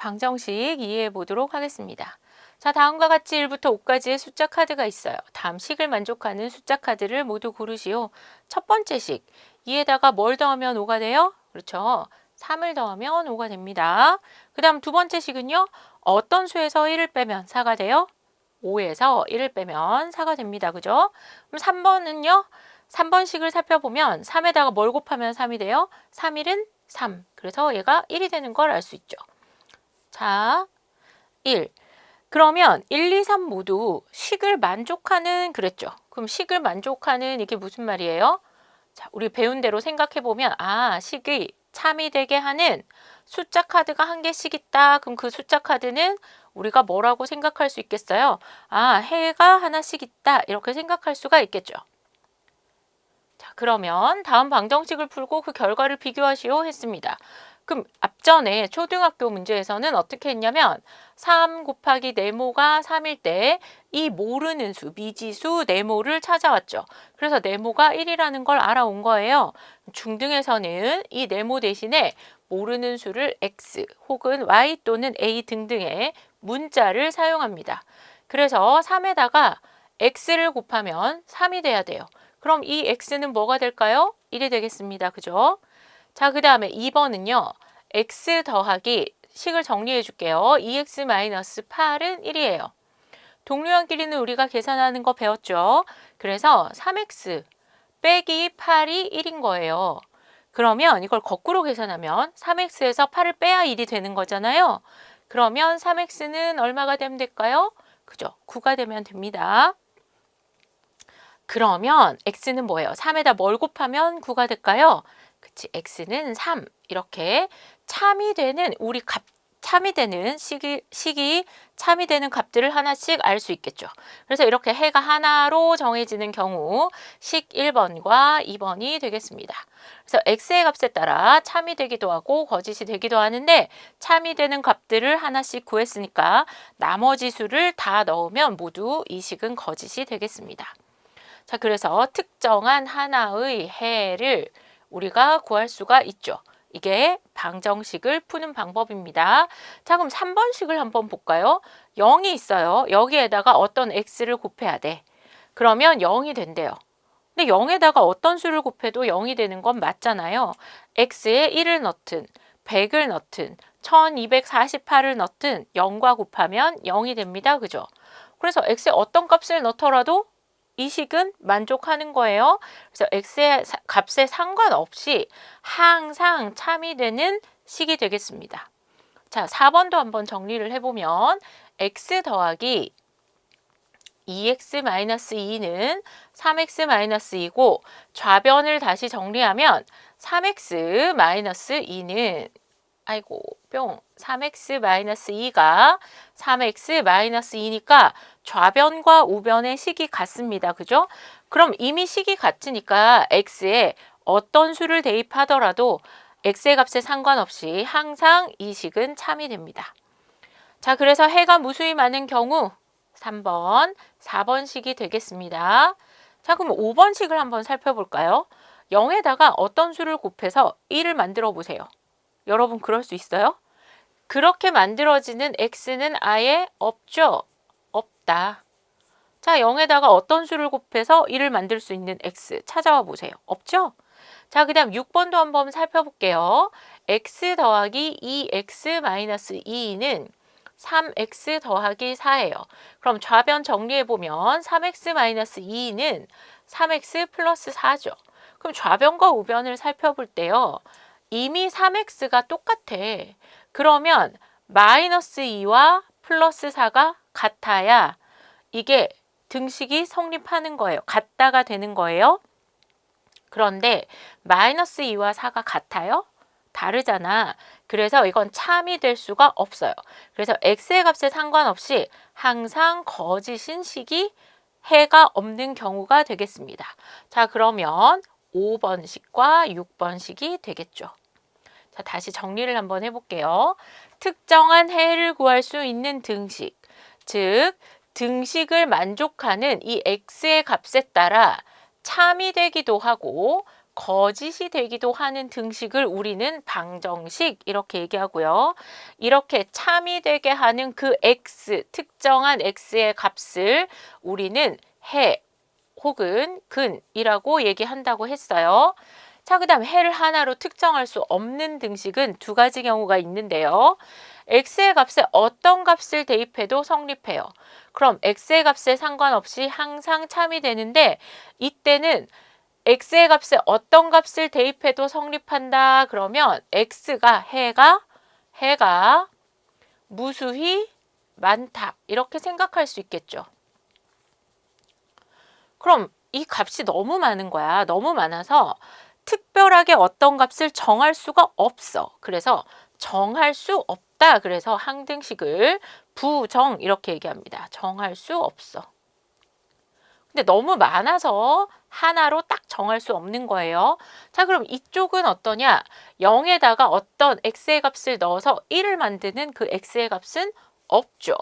방정식 이해해 보도록 하겠습니다. 자, 다음과 같이 1부터 5까지의 숫자 카드가 있어요. 다음 식을 만족하는 숫자 카드를 모두 고르시오. 첫 번째 식, 2에다가 뭘 더하면 5가 돼요? 그렇죠. 3을 더하면 5가 됩니다. 그 다음 두 번째 식은요. 어떤 수에서 1을 빼면 4가 돼요? 5에서 1을 빼면 4가 됩니다. 그죠? 그럼 3번은요. 3번식을 살펴보면 3에다가 뭘 곱하면 3이 돼요? 3일은 3. 그래서 얘가 1이 되는 걸 알 수 있죠. 자, 1. 그러면 1, 2, 3 모두 식을 만족하는 그랬죠. 그럼 식을 만족하는 이게 무슨 말이에요? 자, 우리 배운 대로 생각해 보면 식이 참이 되게 하는 숫자 카드가 한 개씩 있다. 그럼 그 숫자 카드는 우리가 뭐라고 생각할 수 있겠어요? 해가 하나씩 있다. 이렇게 생각할 수가 있겠죠. 자, 그러면 다음 방정식을 풀고 그 결과를 비교하시오 했습니다. 그럼 앞전에 초등학교 문제에서는 어떻게 했냐면 3 곱하기 네모가 3일 때 이 모르는 수, 미지수 네모를 찾아왔죠. 그래서 네모가 1이라는 걸 알아온 거예요. 중등에서는 이 네모 대신에 모르는 수를 x 혹은 y 또는 a 등등의 문자를 사용합니다. 그래서 3에다가 x를 곱하면 3이 돼야 돼요. 그럼 이 x는 뭐가 될까요? 1이 되겠습니다. 그죠? 자, 그 다음에 2번은요. x 더하기 식을 정리해 줄게요. 2x-8은 1이에요. 동류한 길이는 우리가 계산하는 거 배웠죠? 그래서 3x 빼기 8이 1인 거예요. 그러면 이걸 거꾸로 계산하면 3x에서 8을 빼야 1이 되는 거잖아요. 그러면 3x는 얼마가 되면 될까요? 그죠? 9가 되면 됩니다. 그러면 x는 뭐예요? 3에다 뭘 곱하면 9가 될까요? 그치, x는 3. 이렇게 참이 되는 참이 되는 식이 참이 되는 값들을 하나씩 알 수 있겠죠. 그래서 이렇게 해가 하나로 정해지는 경우 식 1번과 2번이 되겠습니다. 그래서 x의 값에 따라 참이 되기도 하고 거짓이 되기도 하는데 참이 되는 값들을 하나씩 구했으니까 나머지 수를 다 넣으면 모두 이 식은 거짓이 되겠습니다. 자, 그래서 특정한 하나의 해를 우리가 구할 수가 있죠. 이게 방정식을 푸는 방법입니다. 자, 그럼 3번식을 한번 볼까요? 0이 있어요. 여기에다가 어떤 x를 곱해야 돼. 그러면 0이 된대요. 근데 0에다가 어떤 수를 곱해도 0이 되는 건 맞잖아요. x에 1을 넣든 100을 넣든 1248을 넣든 0과 곱하면 0이 됩니다. 그죠? 그래서 x에 어떤 값을 넣더라도 이 식은 만족하는 거예요. 그래서 x의 값에 상관없이 항상 참이 되는 식이 되겠습니다. 자, 4번도 한번 정리를 해보면 x 더하기 2x-2는 3x-2고 좌변을 다시 정리하면 3x-2는 3x-2가 3x-2니까 좌변과 우변의 식이 같습니다. 그죠? 그럼 이미 식이 같으니까 x에 어떤 수를 대입하더라도 x의 값에 상관없이 항상 이 식은 참이 됩니다. 자, 그래서 해가 무수히 많은 경우 3번, 4번식이 되겠습니다. 자, 그럼 5번식을 한번 살펴볼까요? 0에다가 어떤 수를 곱해서 1을 만들어 보세요. 여러분 그럴 수 있어요? 그렇게 만들어지는 x는 아예 없죠? 없다. 자, 0에다가 어떤 수를 곱해서 1을 만들 수 있는 x 찾아와 보세요. 없죠? 자, 그 다음 6번도 한번 살펴볼게요. x 더하기 2x-2는 3x 더하기 4예요. 그럼 좌변 정리해보면 3x-2는 3x 플러스 4죠. 그럼 좌변과 우변을 살펴볼 때요. 이미 3x가 똑같아. 그러면 마이너스 2와 플러스 4가 같아야 이게 등식이 성립하는 거예요. 같다가 되는 거예요. 그런데 마이너스 2와 4가 같아요? 다르잖아. 그래서 이건 참이 될 수가 없어요. 그래서 x의 값에 상관없이 항상 거짓인 식이 해가 없는 경우가 되겠습니다. 자, 그러면 5번식과 6번식이 되겠죠. 자, 다시 정리를 한번 해볼게요. 특정한 해를 구할 수 있는 등식, 즉 등식을 만족하는 이 x의 값에 따라 참이 되기도 하고 거짓이 되기도 하는 등식을 우리는 방정식 이렇게 얘기하고요. 이렇게 참이 되게 하는 그 x, 특정한 x의 값을 우리는 해 혹은 근이라고 얘기한다고 했어요. 자, 그 다음 해를 하나로 특정할 수 없는 등식은 두 가지 경우가 있는데요. x의 값에 어떤 값을 대입해도 성립해요. 그럼 x의 값에 상관없이 항상 참이 되는데 이때는 x의 값에 어떤 값을 대입해도 성립한다. 그러면 해가 무수히 많다. 이렇게 생각할 수 있겠죠. 그럼 이 값이 너무 많은 거야. 너무 많아서 특별하게 어떤 값을 정할 수가 없어. 그래서 정할 수 없다. 그래서 항등식을 부정 이렇게 얘기합니다. 정할 수 없어. 근데 너무 많아서 하나로 딱 정할 수 없는 거예요. 자, 그럼 이쪽은 어떠냐? 0에다가 어떤 x의 값을 넣어서 1을 만드는 그 x의 값은 없죠.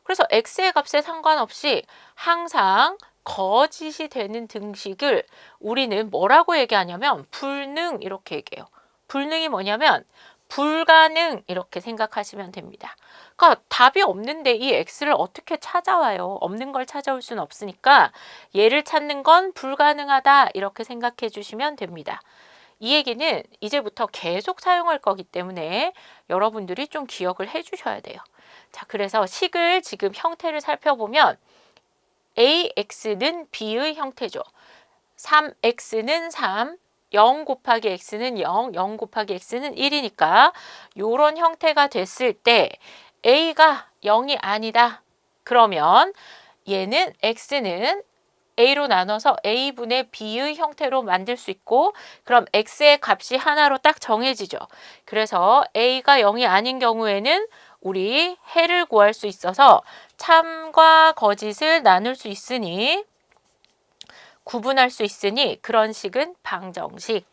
그래서 x의 값에 상관없이 항상 거짓이 되는 등식을 우리는 뭐라고 얘기하냐면 불능 이렇게 얘기해요. 불능이 뭐냐면 불가능 이렇게 생각하시면 됩니다. 그러니까 답이 없는데 이 x를 어떻게 찾아와요? 없는 걸 찾아올 수는 없으니까 얘를 찾는 건 불가능하다 이렇게 생각해 주시면 됩니다. 이 얘기는 이제부터 계속 사용할 거기 때문에 여러분들이 좀 기억을 해 주셔야 돼요. 자, 그래서 식을 지금 형태를 살펴보면 AX는 B의 형태죠. 3X는 3, 0 곱하기 X는 0, 0 곱하기 X는 1이니까 이런 형태가 됐을 때 A가 0이 아니다. 그러면 얘는 X는 A로 나눠서 A분의 B의 형태로 만들 수 있고 그럼 X의 값이 하나로 딱 정해지죠. 그래서 A가 0이 아닌 경우에는 우리 해를 구할 수 있어서 참과 거짓을 나눌 수 있으니 구분할 수 있으니 그런 식은 방정식.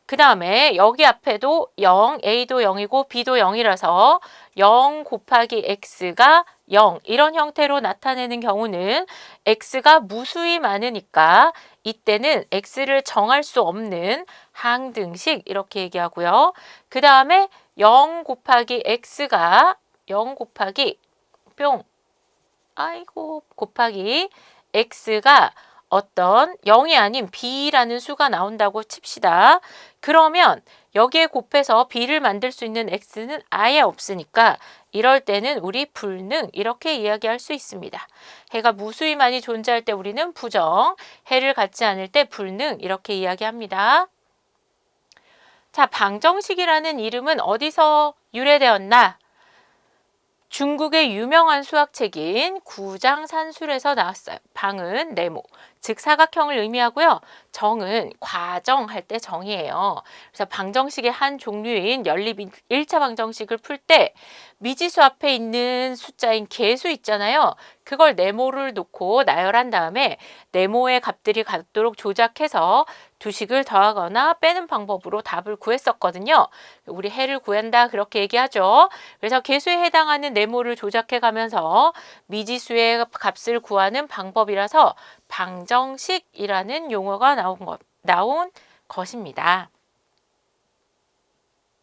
그 다음에 여기 앞에도 0, A도 0이고 B도 0이라서 0 곱하기 X가 0 이런 형태로 나타내는 경우는 X가 무수히 많으니까 이때는 X를 정할 수 없는 항등식 이렇게 얘기하고요. 그 다음에 0 곱하기 X가 0 곱하기 곱하기 X가 어떤 0이 아닌 B라는 수가 나온다고 칩시다. 그러면 여기에 곱해서 B를 만들 수 있는 X는 아예 없으니까 이럴 때는 우리 불능 이렇게 이야기할 수 있습니다. 해가 무수히 많이 존재할 때 우리는 부정, 해를 갖지 않을 때 불능 이렇게 이야기합니다. 자, 방정식이라는 이름은 어디서 유래되었나? 중국의 유명한 수학책인 구장산술에서 나왔어요. 방은 네모, 즉 사각형을 의미하고요. 정은 과정할 때 정이에요. 그래서 방정식의 한 종류인 연립 1차 방정식을 풀 때 미지수 앞에 있는 숫자인 개수 있잖아요. 그걸 네모를 놓고 나열한 다음에 네모의 값들이 같도록 조작해서 두 식을 더하거나 빼는 방법으로 답을 구했었거든요. 우리 해를 구한다 그렇게 얘기하죠. 그래서 개수에 해당하는 네모를 조작해 가면서 미지수의 값을 구하는 방법이라서 방정식이라는 용어가 나온 것입니다.